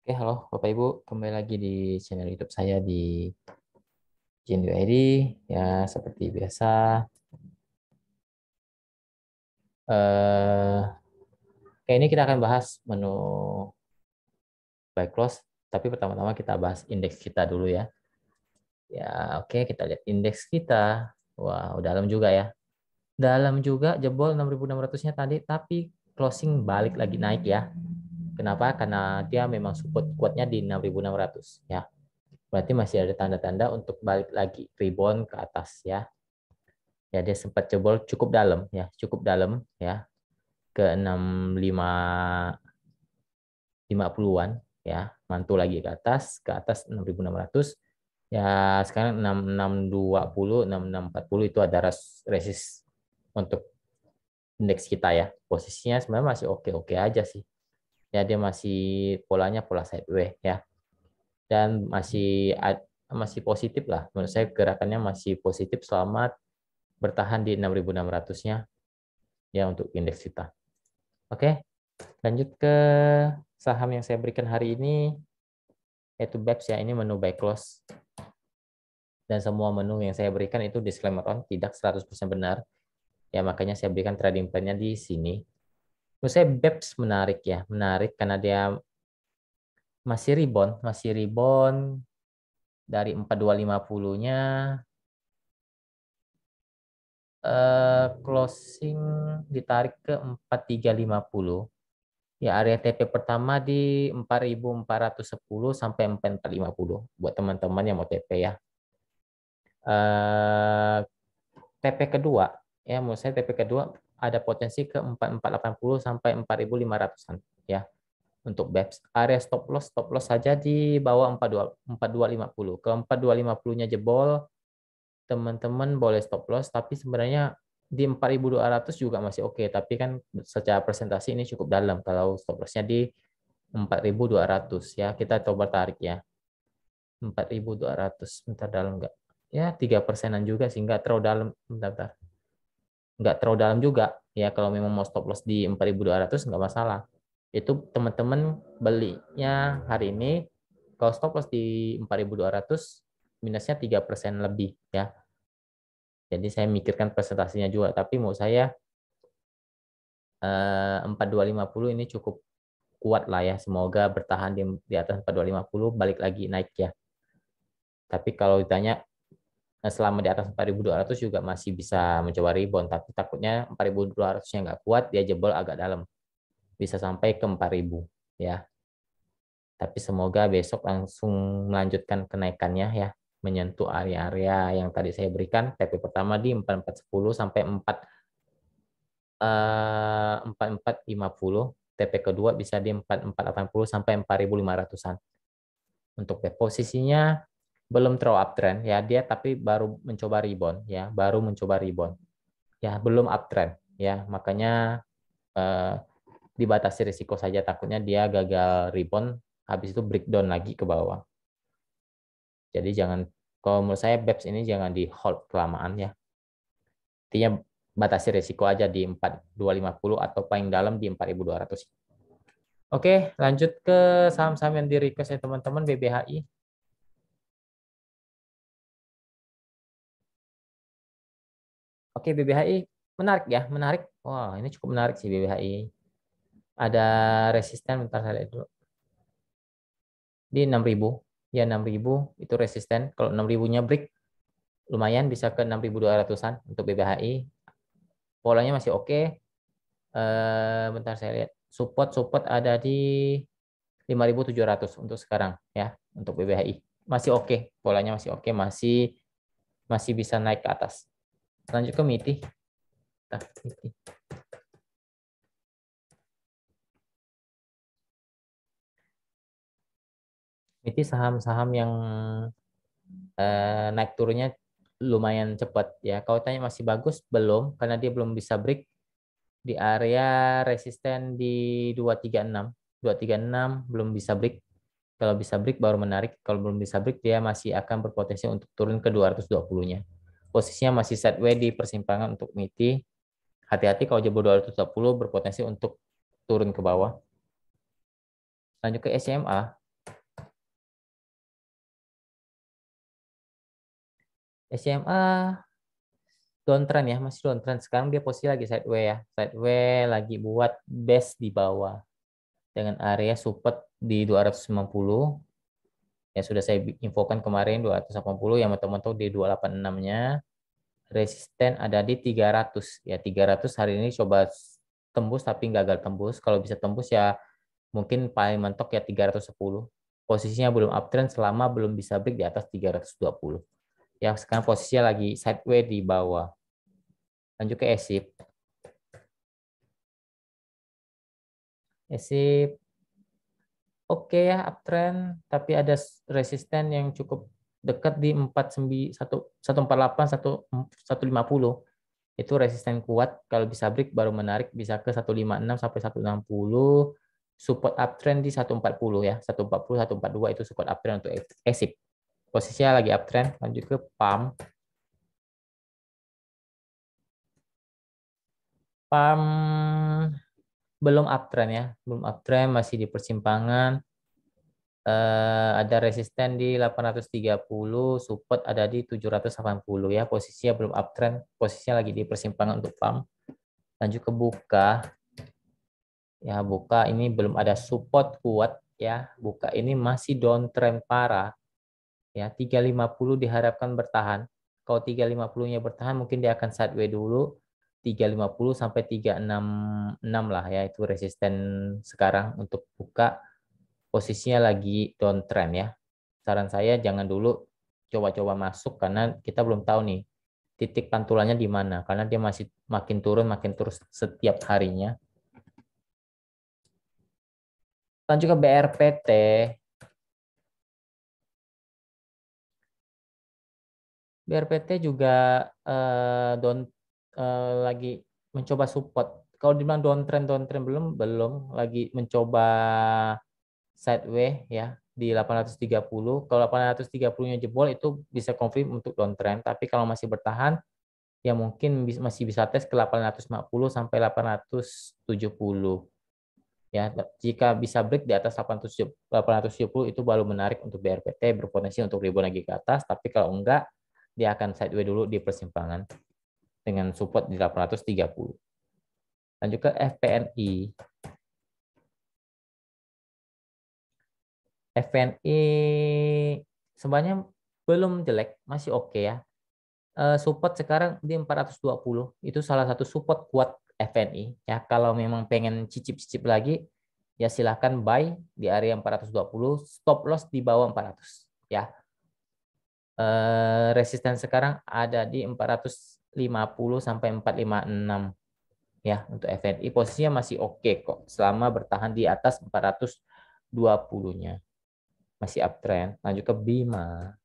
Oke, halo Bapak Ibu, kembali lagi di channel YouTube saya di Jindu ID. Ya, seperti biasa, eh kayak ini kita akan bahas menu buy close, tapi pertama-tama kita bahas indeks kita dulu ya. Ya, oke, kita lihat indeks kita. Wah, dalam juga ya. Dalam juga jebol 6.600-nya tadi, tapi closing balik lagi naik ya. Kenapa? Karena dia memang support kuatnya di 6.600 ya. Berarti masih ada tanda-tanda untuk balik lagi rebound ke atas ya. Ya, dia sempat jebol cukup dalam ya, cukup dalam ya, ke 6550-an ya, mantul lagi ke atas 6.600 ya. Sekarang 6620, 6640 itu ada resist untuk indeks kita ya. Posisinya sebenarnya masih oke-oke aja sih ya, dia masih polanya pola sideways ya, dan masih positif lah menurut saya. Gerakannya masih positif selama bertahan di 6.600-nya ya untuk indeks kita. Oke, lanjut ke saham yang saya berikan hari ini, yaitu BEPS ya. Ini menu buy close. Dan semua menu yang saya berikan itu disclaimer on, tidak 100% benar. Ya, makanya saya berikan trading plan-nya di sini. Menurut saya BEPS menarik ya. Menarik karena dia masih rebound dari 4250-nya, closing ditarik ke 4350. Ya, area TP pertama di 4.410 sampai 4.450 buat teman-teman yang mau TP ya. Eh, TP kedua, ya menurut saya TP kedua ada potensi ke 4.480 sampai 4.500-an ya untuk BEPS. Area stop loss saja di bawah 4250. Ke 4250-nya jebol, teman-teman boleh stop loss, tapi sebenarnya di 4.200 juga masih oke, tapi kan secara presentasi ini cukup dalam kalau stop loss-nya di 4.200 ya. Kita coba tarik ya. 4.200, bentar, dalam enggak? Ya, 3%-an juga sih, enggak terlalu dalam. Bentar. Enggak terlalu dalam juga. Ya, kalau memang mau stop loss di 4.200 enggak masalah. Itu teman-teman belinya hari ini, kalau stop loss di 4.200, minusnya 3% lebih ya. Jadi saya mikirkan presentasinya juga, tapi mau saya 4250 ini cukup kuat lah ya. Semoga bertahan di atas 4250, balik lagi naik ya. Tapi kalau ditanya selama di atas 4.200 juga masih bisa mencoba rebound, tapi takutnya 4.200-nya nggak kuat, dia jebol agak dalam. Bisa sampai ke 4.000 ya. Tapi semoga besok langsung melanjutkan kenaikannya ya, menyentuh area-area yang tadi saya berikan. TP pertama di 4410 sampai 4450. TP kedua bisa di 4480 sampai 4.500-an. Untuk posisinya belum terlalu uptrend ya, dia tapi baru mencoba rebound ya, baru mencoba rebound ya, belum uptrend ya. Makanya eh, dibatasi risiko saja, takutnya dia gagal rebound habis itu breakdown lagi ke bawah. Jadi jangan, kalau menurut saya BEPS ini jangan di hold kelamaan ya. Intinya batasi risiko aja di 4.250 atau paling dalam di 4.200. Oke, lanjut ke saham-saham yang di request ya teman-teman. BBHI. Oke, BBHI menarik ya, menarik. Wah, ini cukup menarik sih BBHI. Ada resisten, bentar saya lihat dulu. Di 6.000. Ya, 6.000 itu resisten. Kalau 6.000-nya break, lumayan bisa ke 6.200-an untuk BBHI. Polanya masih oke. Bentar saya lihat. Support ada di 5.700 untuk sekarang ya, untuk BBHI. Masih oke, polanya masih oke, masih masih bisa naik ke atas. Lanjut ke MITI. MITI. MITI saham-saham yang naik turunnya lumayan cepat ya. Kalau tanya masih bagus, belum, karena dia belum bisa break di area resisten di 236. 236 belum bisa break. Kalau bisa break baru menarik. Kalau belum bisa break, dia masih akan berpotensi untuk turun ke 220-nya. Posisinya masih sideways di persimpangan untuk MITI. Hati-hati kalau jebol 220 berpotensi untuk turun ke bawah. Lanjut ke SMA. SMA downtrend ya, masih downtrend. Sekarang dia posisi lagi sideways ya. Sideways lagi buat base di bawah dengan area support di 250. Ya sudah saya infokan kemarin 280 yang mentok-mentok di 286-nya. Resisten ada di 300. Ya 300 hari ini coba tembus tapi gagal tembus. Kalau bisa tembus ya mungkin paling mentok ya 310. Posisinya belum uptrend selama belum bisa break di atas 320. Ya sekarang posisinya lagi sideways di bawah. Lanjut ke ESIP. ESIP oke ya uptrend tapi ada resisten yang cukup dekat di 148 150. Itu resisten kuat, kalau bisa break baru menarik bisa ke 156 sampai 160. Support uptrend di 140 ya, 140 142 itu support uptrend untuk ESIP. Posisinya lagi uptrend. Lanjut ke PAM. PAM belum uptrend ya, belum uptrend, masih di persimpangan. Ada resisten di 830, support ada di 780 ya. Posisinya belum uptrend, posisinya lagi di persimpangan untuk PAM. Lanjut ke Buka. Ya, Buka ini belum ada support kuat ya. Buka ini masih downtrend parah. Ya, 350 diharapkan bertahan. Kalau 350-nya bertahan mungkin dia akan sideways dulu. 350 sampai 366 lah ya, itu resisten sekarang untuk Buka. Posisinya lagi downtrend ya. Saran saya jangan dulu coba-coba masuk karena kita belum tahu nih titik pantulannya di mana, karena dia masih makin turun makin terus setiap harinya. Lanjut ke BRPT. BRPT juga down lagi mencoba support. Kalau dibilang downtrend belum, belum lagi mencoba sideways ya di 830. Kalau 830-nya jebol itu bisa confirm untuk downtrend, tapi kalau masih bertahan ya mungkin masih bisa tes ke 850 sampai 870. Ya, jika bisa break di atas 870 itu baru menarik untuk BRPT, berpotensi untuk rebound lagi ke atas, tapi kalau enggak dia akan sideways dulu di persimpangan dengan support di 830. Lanjut ke FPNI. FPNI sebenarnya belum jelek, masih oke ya. Support sekarang di 420, itu salah satu support kuat FNI ya. Kalau memang pengen cicip-cicip lagi ya silahkan buy di area 420, stop loss di bawah 400 ya. Resisten sekarang ada di 450 sampai 456 ya untuk FNI. Posisinya masih oke kok selama bertahan di atas 420-nya. Masih uptrend. Lanjut ke Bima.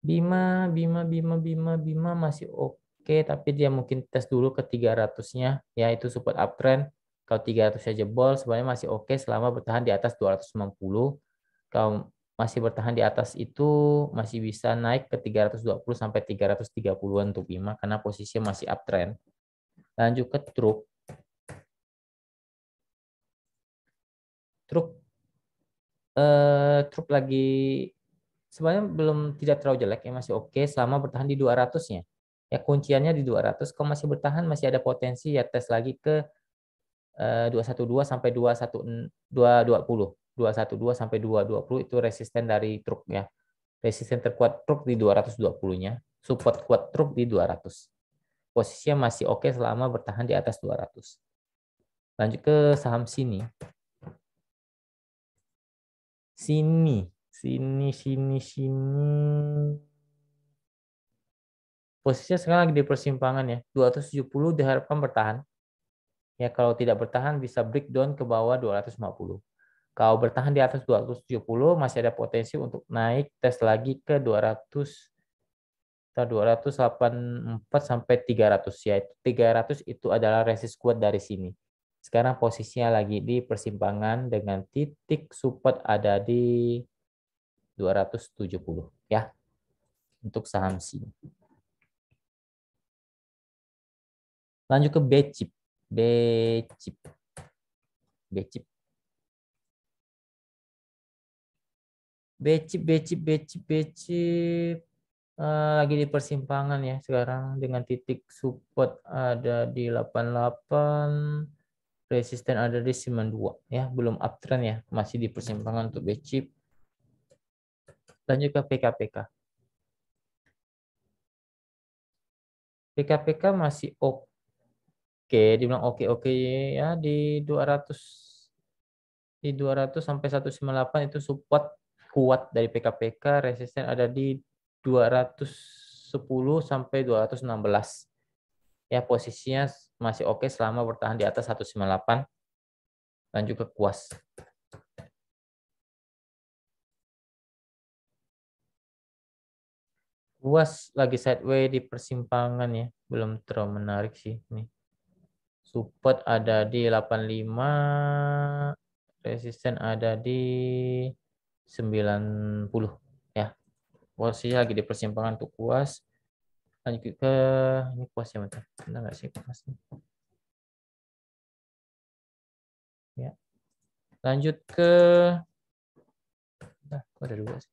Bima. Bima masih oke, tapi dia mungkin tes dulu ke 300-nya, ya itu support uptrend. Kalau 300-nya jebol, sebenarnya masih oke selama bertahan di atas 290. Kalau masih bertahan di atas itu, masih bisa naik ke 320 sampai 330-an untuk Bima, karena posisinya masih uptrend. Lanjut ke Truk. Truk, Truk lagi sebenarnya belum tidak terlalu jelek ya, masih oke selama bertahan di 200-nya. Ya kunciannya di 200, kalau masih bertahan masih ada potensi ya tes lagi ke 212 sampai 220. 212 sampai 220 itu resisten dari truk ya. Resisten terkuat truk di 220-nya, support kuat truk di 200. Posisinya masih oke selama bertahan di atas 200. Lanjut ke saham sini. Sini, sini. Posisinya sekarang lagi di persimpangan ya. 270 diharapkan bertahan. Ya kalau tidak bertahan bisa breakdown ke bawah 250. Kalau bertahan di atas 270 masih ada potensi untuk naik tes lagi ke 200 atau 284 sampai 300 ya. 300 itu adalah resist kuat dari sini. Sekarang posisinya lagi di persimpangan dengan titik support ada di 270 ya untuk saham sini. Lanjut ke BCIP. BCIP. BCIP. Becip, becip, becip, becip. Lagi di persimpangan ya sekarang dengan titik support ada di 88, resisten ada di 92 ya, belum uptrend ya, masih di persimpangan untuk becip. Lanjut ke PKPK. PKPK masih oke, dibilang oke-oke ya di 200, di 200 sampai 198 itu support kuat dari PKPK, resisten ada di 210 sampai 216. Ya, posisinya masih oke selama bertahan di atas 198. Lanjut ke kuas. Kuas lagi sideways di persimpangan ya, belum terlalu menarik sih ini. Support ada di 85, resisten ada di 90 ya. Posisi lagi di persimpangan untuk kuas. Lanjut ke ini kuasnya bentar. Benar nggak sih kuasnya? Ya. Lanjut ke ada dua sih.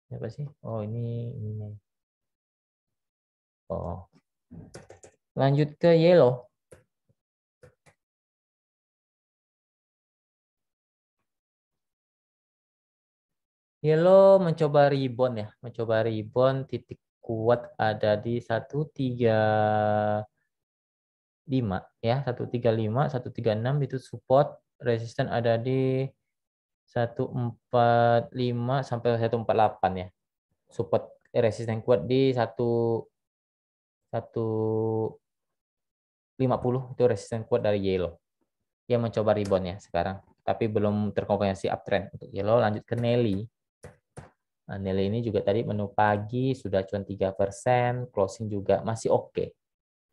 Apa sih? Oh, ini. Oh. Lanjut ke yellow. Yellow mencoba rebound ya, mencoba rebound, titik kuat ada di 135 ya, 135, 136 itu support, resisten ada di 145 sampai 148 ya. Support resisten kuat di 150 itu resisten kuat dari yellow. Dia mencoba rebound ya sekarang, tapi belum terkonfirmasi uptrend untuk yellow. Lanjut ke Nelly. Nah, nilai ini juga tadi menu pagi sudah cuma 3%, closing juga masih oke.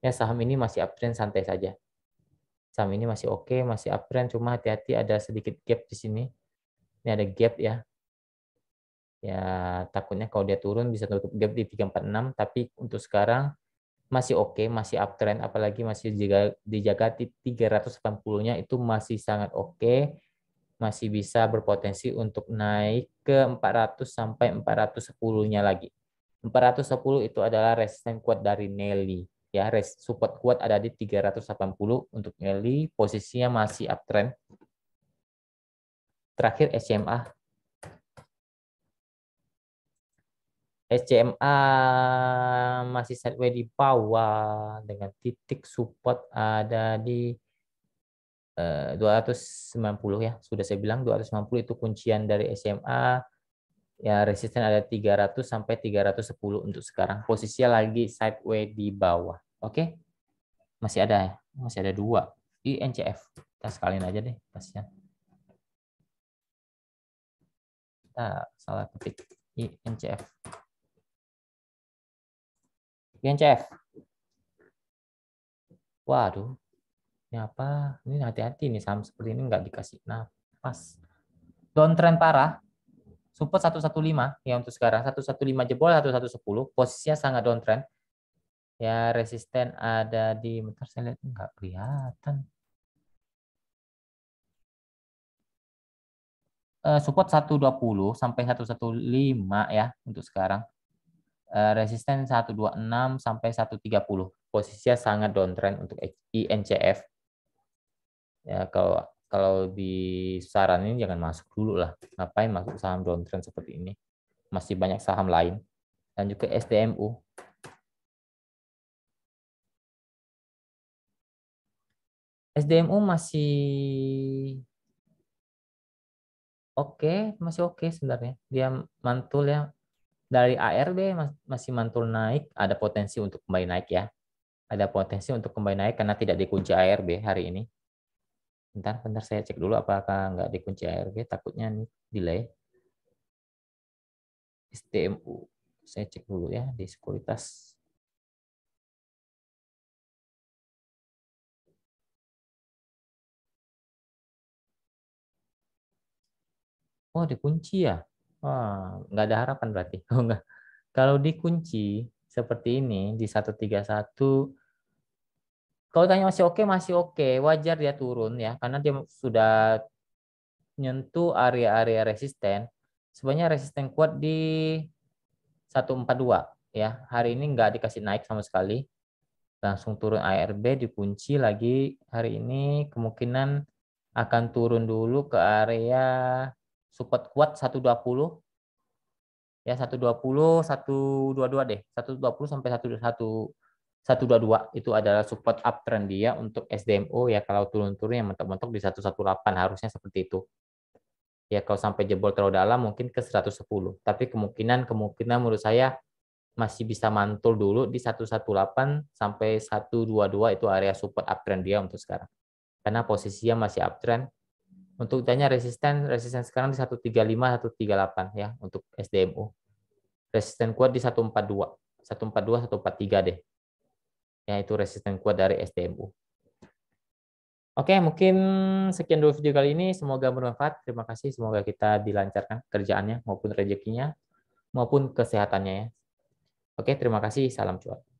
Ya, saham ini masih uptrend santai saja. Saham ini masih oke, masih uptrend, cuma hati-hati ada sedikit gap di sini. Ini ada gap ya. Ya, takutnya kalau dia turun bisa tutup gap di 346, tapi untuk sekarang masih oke, masih uptrend, apalagi masih dijaga di 380-nya itu masih sangat oke. Masih bisa berpotensi untuk naik ke 400 sampai 410-nya lagi. 410 itu adalah resisten kuat dari Nelly. Ya, support kuat ada di 380 untuk Nelly, posisinya masih uptrend. Terakhir SCMA. SCMA masih sideways di bawah dengan titik support ada di 290 ya. Sudah saya bilang 290 itu kuncian dari SCMA. Ya, resisten ada 300 sampai 310 untuk sekarang. Posisinya lagi sideways di bawah. Oke? Masih ada ya? Masih ada dua. INCF. Kita sekalian aja deh. Kasihan. Kita salah ketik. INCF. INCF. Waduh. Ini apa? Ini hati-hati nih. Saham seperti ini nggak dikasih nafas. Downtrend parah. Support 115 ya untuk sekarang. 115 jebol, 110. Posisinya sangat downtrend. Ya, resisten ada di, bentar saya lihat nggak kelihatan. Support 120 sampai 115 ya untuk sekarang. Resisten 126 sampai 130. Posisinya sangat downtrend untuk INCF. Ya, kalau kalau disaranin jangan masuk dulu lah. Ngapain masuk saham downtrend seperti ini? Masih banyak saham lain. Lanjut ke SDMU. SDMU masih masih oke sebenarnya. Dia mantul ya. Dari ARB masih mantul naik, ada potensi untuk kembali naik ya. Ada potensi untuk kembali naik karena tidak dikunci ARB hari ini. Bentar saya cek dulu apakah nggak dikunci ARB, takutnya nih delay. SDMU, saya cek dulu ya di sekuritas. Oh, dikunci ya? Wah, nggak ada harapan berarti. Oh, nggak. Kalau dikunci seperti ini di 131 Kalau tanya masih oke, wajar dia turun ya, karena dia sudah nyentuh area-area resisten. Sebenarnya resisten kuat di 142 ya. Hari ini nggak dikasih naik sama sekali. Langsung turun ARB dikunci lagi hari ini, kemungkinan akan turun dulu ke area support kuat 120 ya, 120 122 deh. 120 sampai 122 itu adalah support uptrend dia untuk SDMO ya. Kalau turun-turun yang mentok-mentok di 118 harusnya seperti itu. Ya kalau sampai jebol terlalu dalam mungkin ke 110. Tapi kemungkinan menurut saya masih bisa mantul dulu di 118 sampai 122 itu area support uptrend dia untuk sekarang. Karena posisinya masih uptrend. Untuk tanya resisten sekarang di 135 138 ya untuk SDMO. Resisten kuat di 142. 142 143 deh. Ya itu resisten kuat dari SDMO. Oke, mungkin sekian dulu video kali ini. Semoga bermanfaat. Terima kasih. Semoga kita dilancarkan kerjaannya maupun rezekinya maupun kesehatannya ya. Oke, terima kasih. Salam cuan.